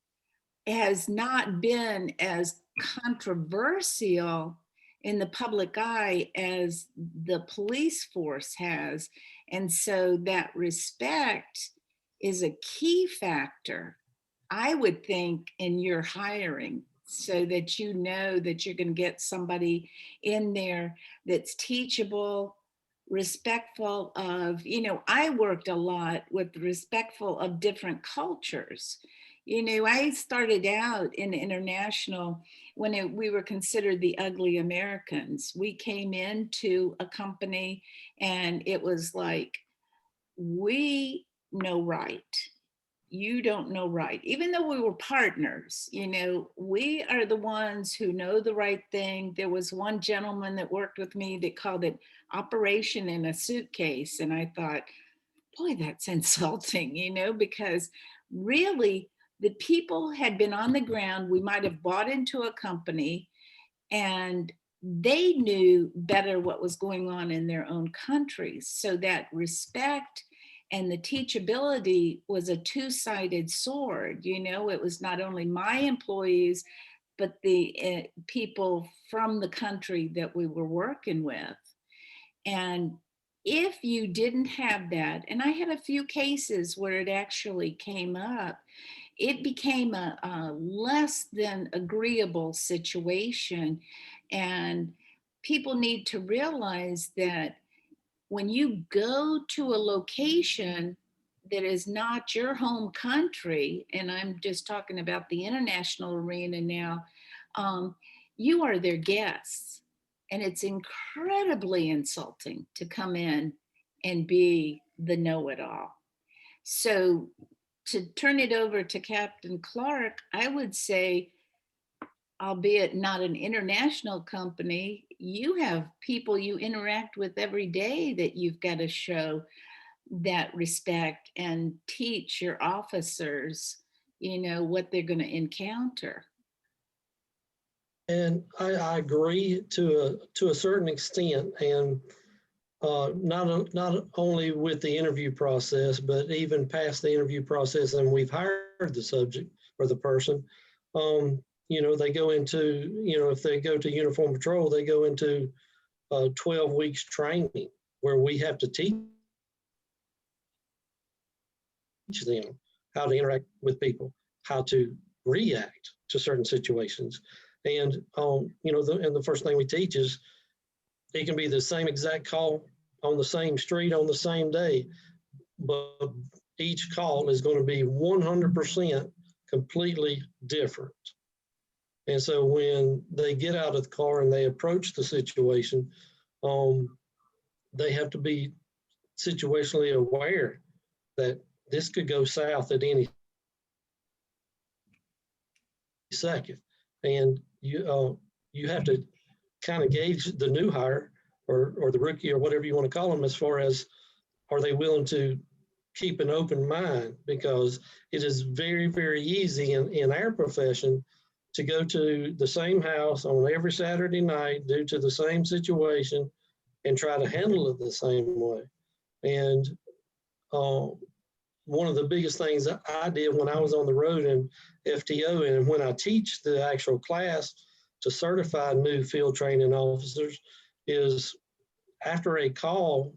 has not been as controversial in the public eye as the police force has. And so that respect is a key factor, I would think, in your hiring, so that you know that you're going to get somebody in there that's teachable, respectful of, I worked a lot with respectful of different cultures. I started out in international when we were considered the ugly Americans. We came into a company and it was like, we know right. You don't know right. Even though we were partners, we are the ones who know the right thing. There was one gentleman that worked with me that called it Operation in a Suitcase. And I thought, boy, that's insulting, because really the people had been on the ground. We might have bought into a company and they knew better what was going on in their own countries. So that respect and the teachability was a two-sided sword. It was not only my employees, but the people from the country that we were working with. And if you didn't have that, and I had a few cases where it actually came up, it became a less than agreeable situation. And people need to realize that when you go to a location that is not your home country, and I'm just talking about the international arena now, you are their guests. And it's incredibly insulting to come in and be the know-it-all. So to turn it over to Captain Clark, I would say, albeit not an international company, you have people you interact with every day that you've got to show that respect and teach your officers, what they're going to encounter. And I agree to a certain extent, and not only with the interview process, but even past the interview process, and we've hired the subject or the person. They go into, if they go to uniform patrol, they go into 12 weeks training where we have to teach them how to interact with people, how to react to certain situations. And, and the first thing we teach is it can be the same exact call on the same street on the same day, but each call is going to be 100% completely different. And so when they get out of the car and they approach the situation, they have to be situationally aware that this could go south at any second. And you have to kind of gauge the new hire or the rookie or whatever you want to call them, as far as, are they willing to keep an open mind? Because it is very, very easy in our profession to go to the same house on every Saturday night due to the same situation and try to handle it the same way. And one of the biggest things that I did when I was on the road in FTO, and when I teach the actual class to certify new field training officers, is after a call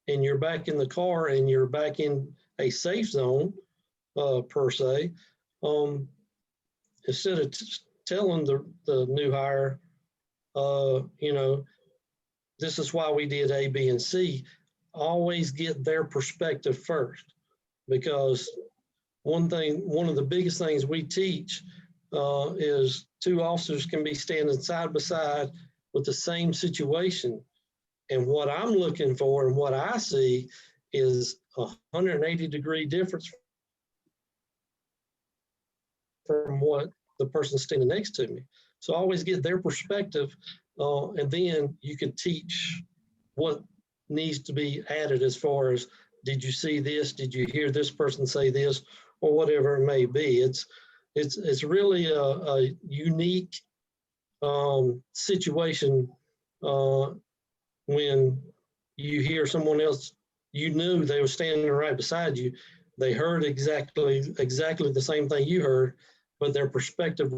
and you're back in the car and you're back in a safe zone, per se, instead of telling the new hire, you know, this is why we did A, B, and C, always get their perspective first. Because one of the biggest things we teach is two officers can be standing side by side with the same situation. And what I'm looking for and what I see is a 180-degree difference from what the person standing next to me. So I always get their perspective, and then you can teach what needs to be added as far as, did you see this? Did you hear this person say this? Or whatever it may be. It's really a unique situation when you hear someone else, you knew they were standing right beside you. They heard exactly the same thing you heard, but their perspective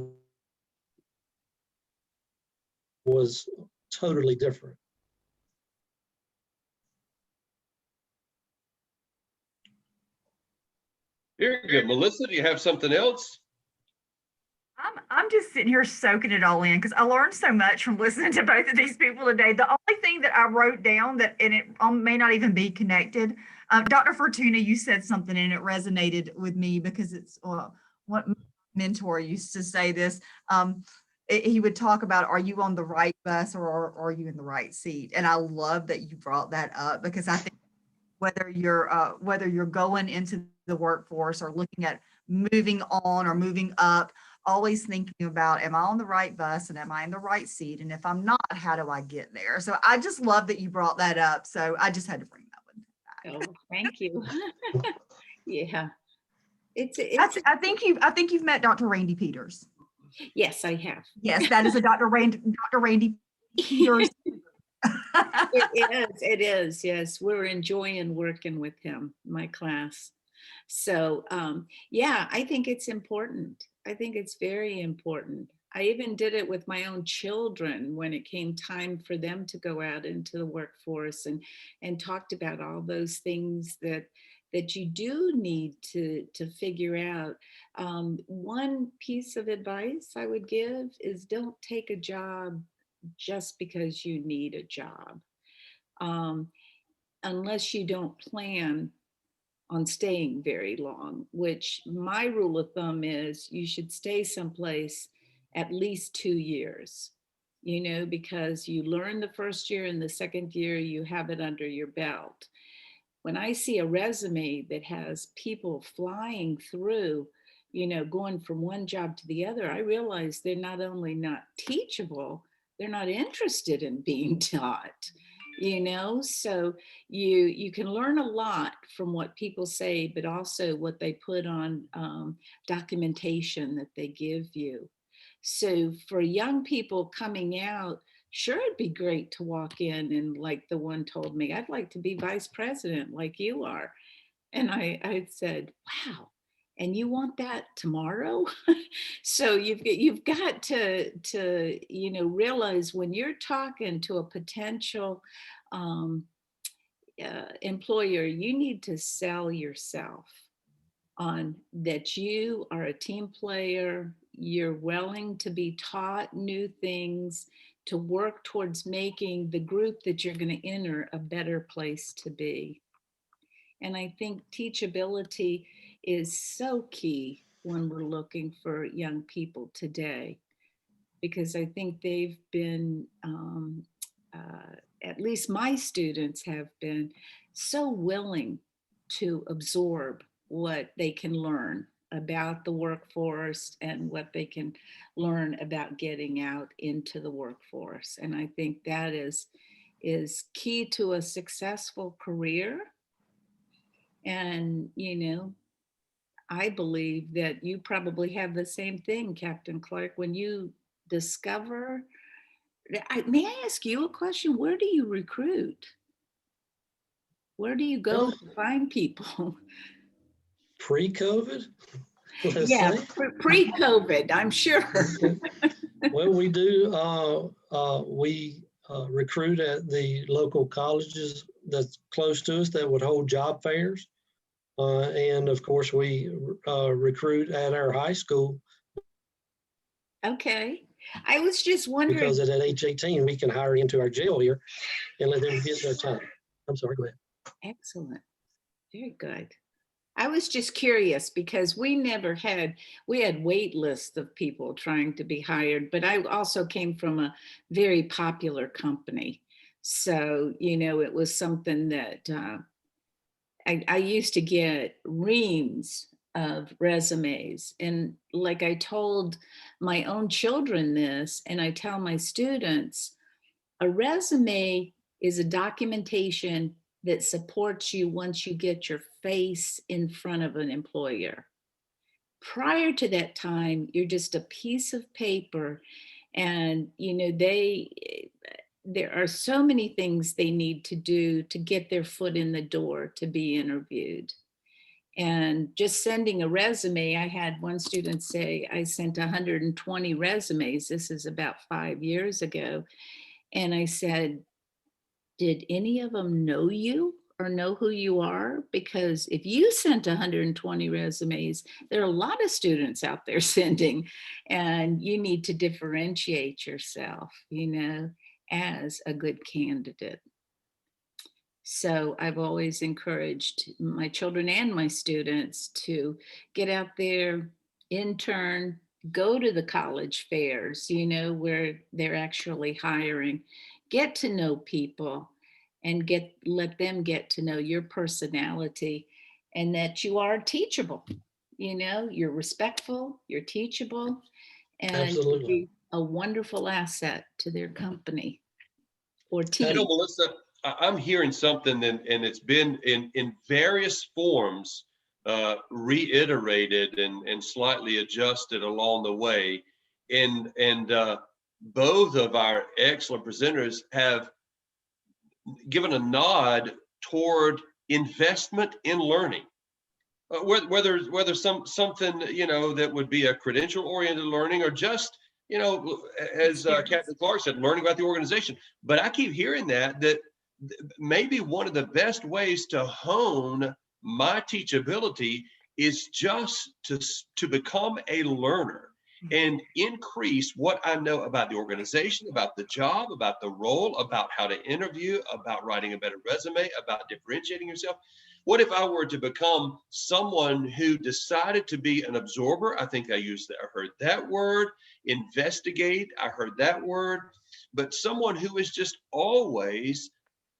was totally different. Very good. Melissa, do you have something else? I'm just sitting here soaking it all in because I learned so much from listening to both of these people today. The only thing that I wrote down that, and it may not even be connected, Dr. Fortuna, you said something and it resonated with me because it's what my mentor used to say this. He would talk about, are you on the right bus or are you in the right seat? And I love that you brought that up, because I think whether you're going into the workforce or looking at moving on or moving up, always thinking about, am I on the right bus and am I in the right seat? And if I'm not, how do I get there? So I just love that you brought that up. So I just had to bring that one back. Oh, thank you. Yeah. I think you've met Dr. Randy Peters. Yes, I have. Yes, that is a Dr. Randy Peters. It is. Yes, we're enjoying working with him, my class. So yeah, I think it's important. I think it's very important. I even did it with my own children when it came time for them to go out into the workforce, and talked about all those things that you do need to figure out. One piece of advice I would give is, don't take a job just because you need a job, unless you don't plan on staying very long, which my rule of thumb is you should stay someplace at least 2 years, because you learn the first year and the second year you have it under your belt. When I see a resume that has people flying through, going from one job to the other, I realize they're not only not teachable, they're not interested in being taught. So you can learn a lot from what people say, but also what they put on documentation that they give you. So for young people coming out, sure, it'd be great to walk in and, like the one told me, I'd like to be vice president like you are. And I said, wow, and you want that tomorrow? So you've got to realize, when you're talking to a potential employer, you need to sell yourself on that you are a team player, you're willing to be taught new things, to work towards making the group that you're going to enter a better place to be. And I think teachability is so key when we're looking for young people today, because I think they've been at least my students have been so willing to absorb what they can learn about the workforce and what they can learn about getting out into the workforce. And I think that is key to a successful career. And, I believe that you probably have the same thing, Captain Clark, when you discover. May I ask you a question? Where do you recruit? Where do you go Well, to find people? pre-COVID, let's Yeah, say. pre-COVID, I'm sure. Okay. Well, we do. We recruit at the local colleges that's close to us that would hold job fairs. And of course, we recruit at our high school Okay. I was just wondering. because at age 18, we can hire into our jail here and let them get their time. I'm sorry, go ahead. Excellent. Very good. I was just curious because we had wait lists of people trying to be hired, but I also came from a very popular company. So, it was something that I used to get reams of resumes. And like I told my own children this, and I tell my students, a resume is a documentation that supports you once you get your face in front of an employer. Prior to that time, you're just a piece of paper, and there are so many things they need to do to get their foot in the door to be interviewed. And just sending a resume, I had one student say, I sent 120 resumes. This is about 5 years ago. And I said, did any of them know you or know who you are? Because if you sent 120 resumes, there are a lot of students out there sending, and you need to differentiate yourself, as a good candidate. So I've always encouraged my children and my students to get out there, intern, go to the college fairs, where they're actually hiring, get to know people, and let them get to know your personality, and that you are teachable. You're respectful, you're teachable, and Absolutely. be a wonderful asset to their company or team. Melissa, I'm hearing something, and it's been in various forms, reiterated and slightly adjusted along the way. And both of our excellent presenters have given a nod toward investment in learning. Whether something that would be a credential oriented learning, or just as Captain Clark said, learning about the organization. But I keep hearing that maybe one of the best ways to hone my teachability is just to become a learner and increase what I know about the organization, about the job, about the role, about how to interview, about writing a better resume, about differentiating yourself. What if I were to become someone who decided to be an absorber? I think I heard that word. Investigate, I heard that word. But someone who is just always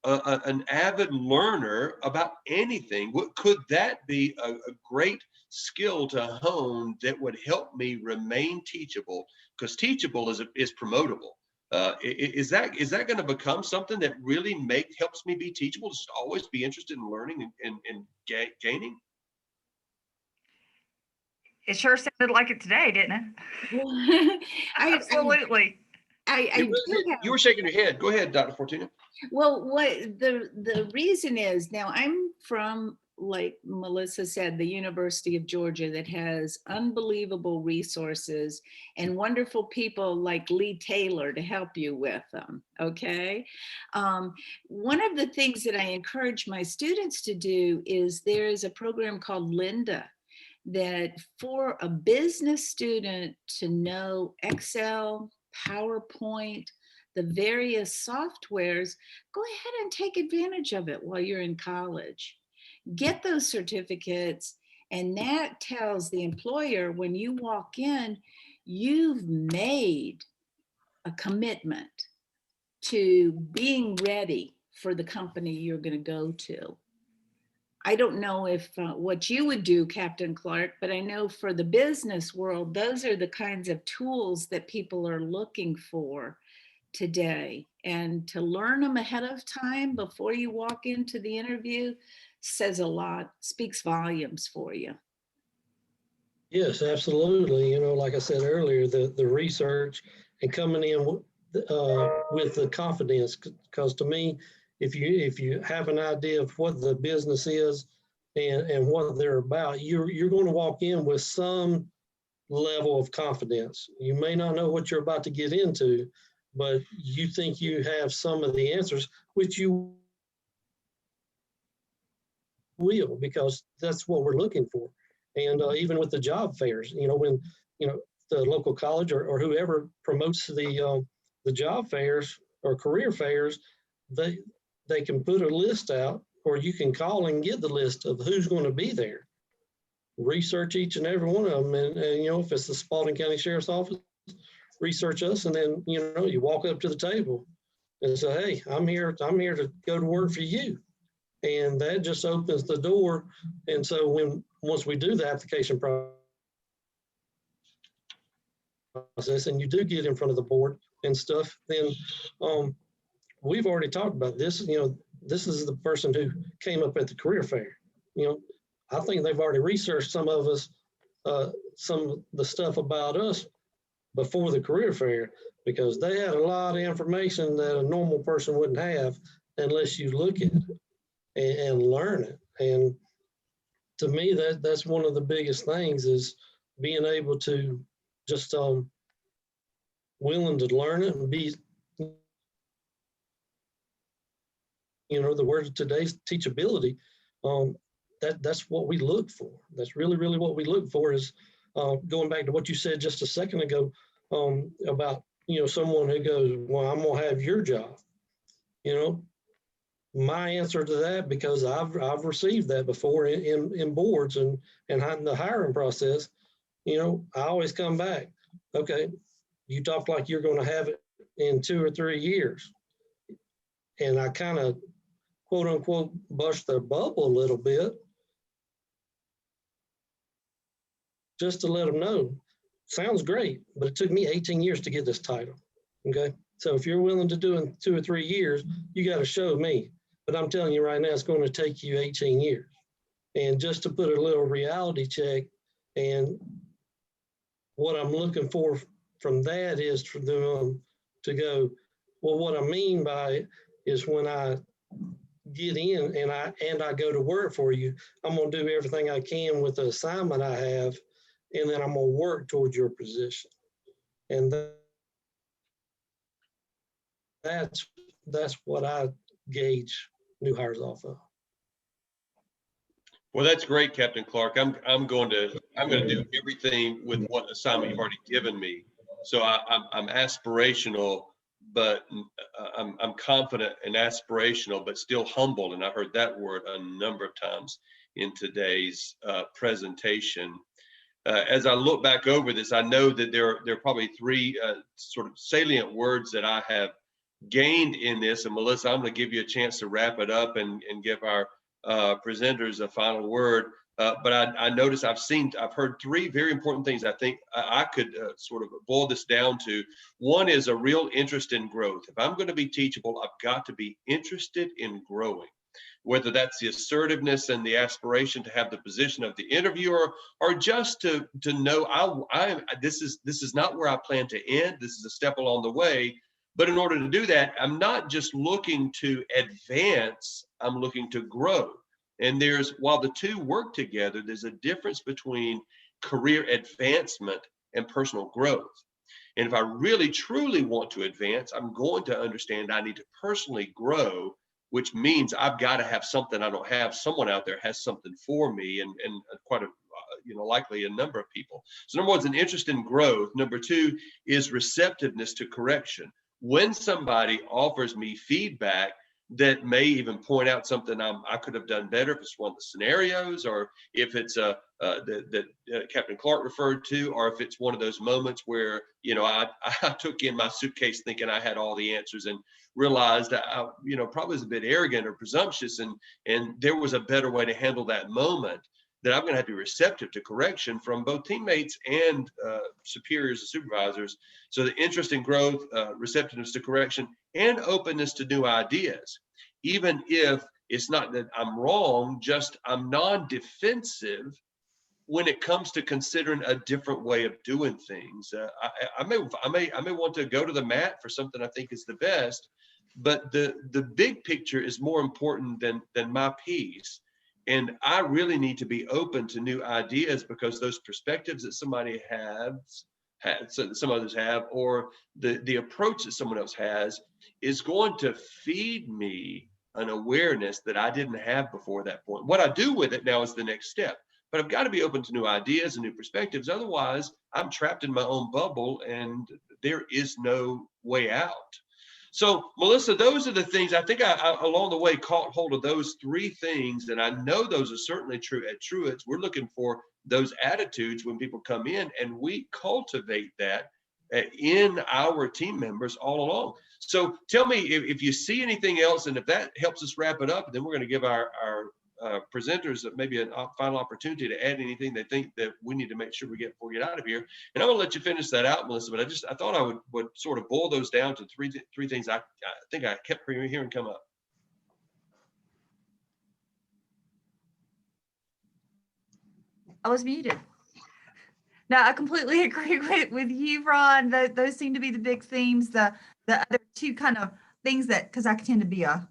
an avid learner about anything. Could that be a great skill to hone that would help me remain teachable? Because teachable is promotable. Is that going to become something that really helps me be teachable? Just always be interested in learning and gaining. It sure sounded like it today, didn't it? Absolutely. You were shaking your head. Go ahead, Dr. Fortuna. Well, what the reason is, now I'm from, like Melissa said, the University of Georgia, that has unbelievable resources and wonderful people like Lee Taylor to help you with them. Okay. One of the things that I encourage my students to do is there is a program called Linda, that for a business student to know Excel, PowerPoint, the various softwares, go ahead and take advantage of it while you're in college. Get those certificates, and that tells the employer when you walk in, you've made a commitment to being ready for the company you're going to go to. I don't know if what you would do, Captain Clark, but I know for the business world, those are the kinds of tools that people are looking for today. And to learn them ahead of time before you walk into the interview says a lot, speaks volumes for you. Yes, absolutely. You know, like I said earlier, the research and coming in with the confidence, because to me, if you have an idea of what the business is and what they're about, you're going to walk in with some level of confidence. You may not know what you're about to get into, but you think you have some of the answers, which you will, because that's what we're looking for. And even with the job fairs, you know, when, you know, the local college or whoever promotes the job fairs or career fairs, they can put a list out, or you can call and get the list of who's going to be there. Research each and every one of them. And you know, if it's the Spalding County Sheriff's Office, research us. And then, you know, you walk up to the table and say, hey, I'm here to go to work for you. And that just opens the door. And so once we do the application process and you do get in front of the board and stuff, then we've already talked about this. You know, this is the person who came up at the career fair. You know, I think they've already researched some of us, some of the stuff about us before the career fair, because they had a lot of information that a normal person wouldn't have unless you look at it and learn it. And to me, that's one of the biggest things, is being able to just willing to learn it and be, you know, the word of today's teachability. That's what we look for. That's really, really what we look for, is going back to what you said just a second ago about, you know, someone who goes, well, I'm gonna have your job. You know, my answer to that, because I've received that before in boards and the hiring process, you know, I always come back, okay, you talk like you're going to have it in 2 or 3 years. And I kind of, quote unquote, bust their bubble a little bit, just to let them know, sounds great, but it took me 18 years to get this title. Okay. So if you're willing to do it in 2 or 3 years, you got to show me. But I'm telling you right now, it's going to take you 18 years. And just to put a little reality check, and what I'm looking for from that is for them to go, well, what I mean by it is when I get in and I go to work for you, I'm going to do everything I can with the assignment I have, and then I'm going to work towards your position. And that's what I gauge new hires off of. Well, that's great, Captain Clark. I'm going to do everything with what assignment you've already given me. So I'm aspirational, but I'm confident and aspirational, but still humble. And I heard that word a number of times in today's presentation. As I look back over this, I know that there are probably 3 sort of salient words that I have gained in this. And Melissa, I'm going to give you a chance to wrap it up and give our presenters a final word. But I noticed I've heard 3 very important things. I think I could sort of boil this down to. One is a real interest in growth. If I'm going to be teachable, I've got to be interested in growing, whether that's the assertiveness and the aspiration to have the position of the interviewer, or just to know this is not where I plan to end. This is a step along the way. But in order to do that, I'm not just looking to advance, I'm looking to grow. And while the two work together, there's a difference between career advancement and personal growth. And if I really, truly want to advance, I'm going to understand I need to personally grow, which means I've got to have something I don't have. Someone out there has something for me, and quite a, likely a number of people. So number 1 is an interest in growth. Number 2 is receptiveness to correction. When somebody offers me feedback, that may even point out something I could have done better if it's one of the scenarios, or if it's that Captain Clark referred to, or if it's one of those moments where, I took in my suitcase thinking I had all the answers and realized that I, probably was a bit arrogant or presumptuous, and there was a better way to handle that moment, that I'm going to have to be receptive to correction from both teammates and superiors and supervisors. So the interest in growth, receptiveness to correction, and openness to new ideas, even if it's not that I'm wrong, just I'm non-defensive when it comes to considering a different way of doing things. I may want to go to the mat for something I think is the best, but the big picture is more important than my piece. And I really need to be open to new ideas, because those perspectives that somebody so some others have, or the approach that someone else has, is going to feed me an awareness that I didn't have before that point. What I do with it now is the next step. But I've got to be open to new ideas and new perspectives. Otherwise, I'm trapped in my own bubble and there is no way out. So, Melissa, those are the things I think I along the way caught hold of those three things. And I know those are certainly true at Truett's. We're looking for those attitudes when people come in, and we cultivate that in our team members all along. So tell me if you see anything else, and if that helps us wrap it up, then we're going to give our presenters maybe a final opportunity to add anything they think that we need to make sure we get before we get out of here. And I'm going to let you finish that out, Melissa, but I thought I would sort of boil those down to three things I think I kept hearing come up. I was muted. No, I completely agree with you, Ron. Those seem to be the big themes. The other two kind of things that, because I tend to be a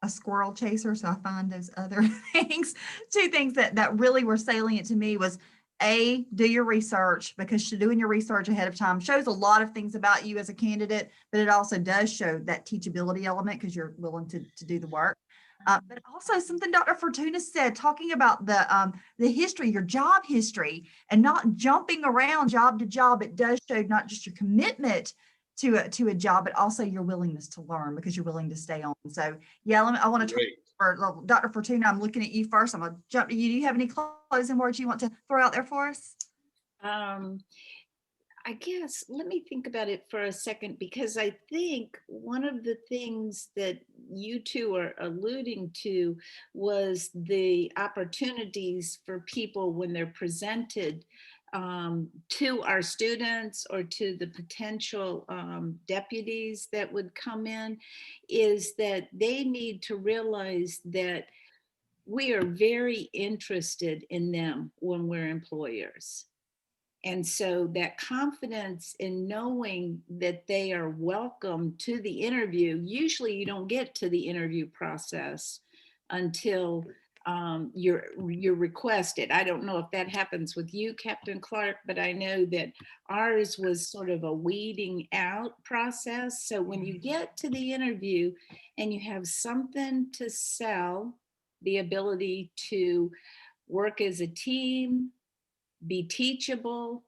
squirrel chaser, so I find those other things, two things that really were salient to me was, A, do your research, because doing your research ahead of time shows a lot of things about you as a candidate, but it also does show that teachability element, because you're willing to do the work. But also something Dr. Fortuna said, talking about the history, your job history, and not jumping around job to job. It does show not just your commitment to a job, but also your willingness to learn, because you're willing to stay on. So yeah, I want to turn for Dr. Fortuna. I'm looking at you first. I'm going to jump to you. Do you have any closing words you want to throw out there for us? I guess, let me think about it for a second, because I think one of the things that you two are alluding to was the opportunities for people when they're presented to our students or to the potential deputies that would come in, is that they need to realize that we are very interested in them when we're employers. And so that confidence in knowing that they are welcome to the interview, usually you don't get to the interview process until you're requested. I don't know if that happens with you, Captain Clark, but I know that ours was sort of a weeding out process. So when you get to the interview and you have something to sell, the ability to work as a team, be teachable,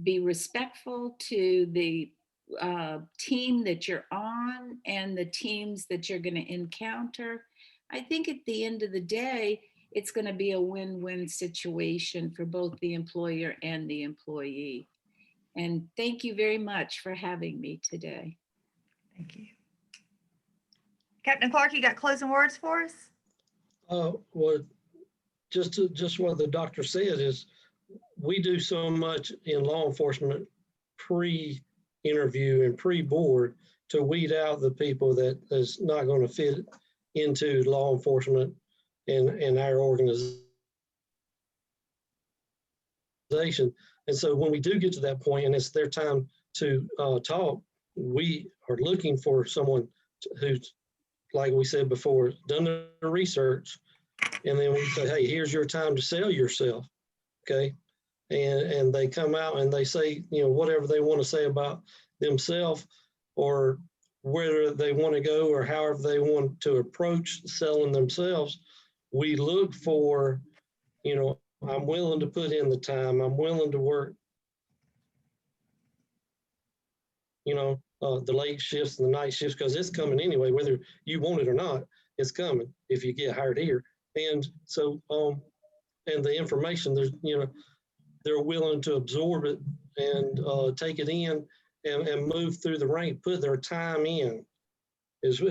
be respectful to the team that you're on and the teams that you're going to encounter, I think at the end of the day, it's going to be a win-win situation for both the employer and the employee. And thank you very much for having me today. Thank you. Captain Clark, you got closing words for us? Well, just what the doctor said is, we do so much in law enforcement pre-interview and pre-board to weed out the people that is not going to fit into law enforcement and our organization. And so when we do get to that point and it's their time to talk, we are looking for someone who's, like we said before, done the research. And then we say, hey, here's your time to sell yourself. Okay. And they come out and they say, whatever they want to say about themselves, or where they want to go, or however they want to approach selling themselves. We look for, I'm willing to put in the time, I'm willing to work, the late shifts and the night shifts, because it's coming anyway, whether you want it or not, it's coming if you get hired here. And so, and the information, there's, they're willing to absorb it and take it in and move through the rank, put their time in is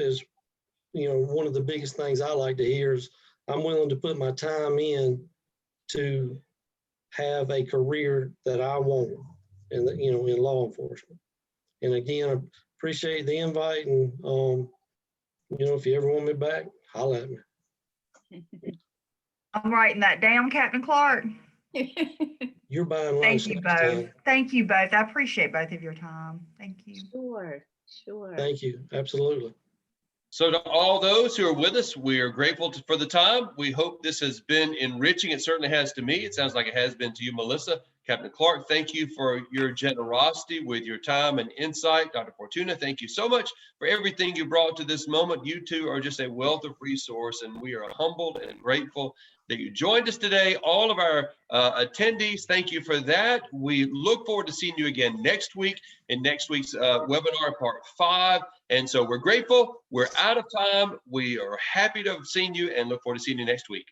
one of the biggest things I like to hear is I'm willing to put my time in to have a career that I want in law enforcement. And again, I appreciate the invite, and if you ever want me back, holla at me. I'm writing that down, Captain Clark. You're buying Thank lunch you next both. time. Thank you both. I appreciate both of your time. Thank you. Sure. Thank you. Absolutely. So to all those who are with us, we are grateful for the time. We hope this has been enriching. It certainly has to me. It sounds like it has been to you, Melissa. Captain Clark, thank you for your generosity with your time and insight. Dr. Fortuna, thank you so much for everything you brought to this moment. You two are just a wealth of resource, and we are humbled and grateful that you joined us today. All of our attendees, thank you for that. We look forward to seeing you again next week in next week's webinar, part 5. And so we're grateful. We're out of time. We are happy to have seen you and look forward to seeing you next week.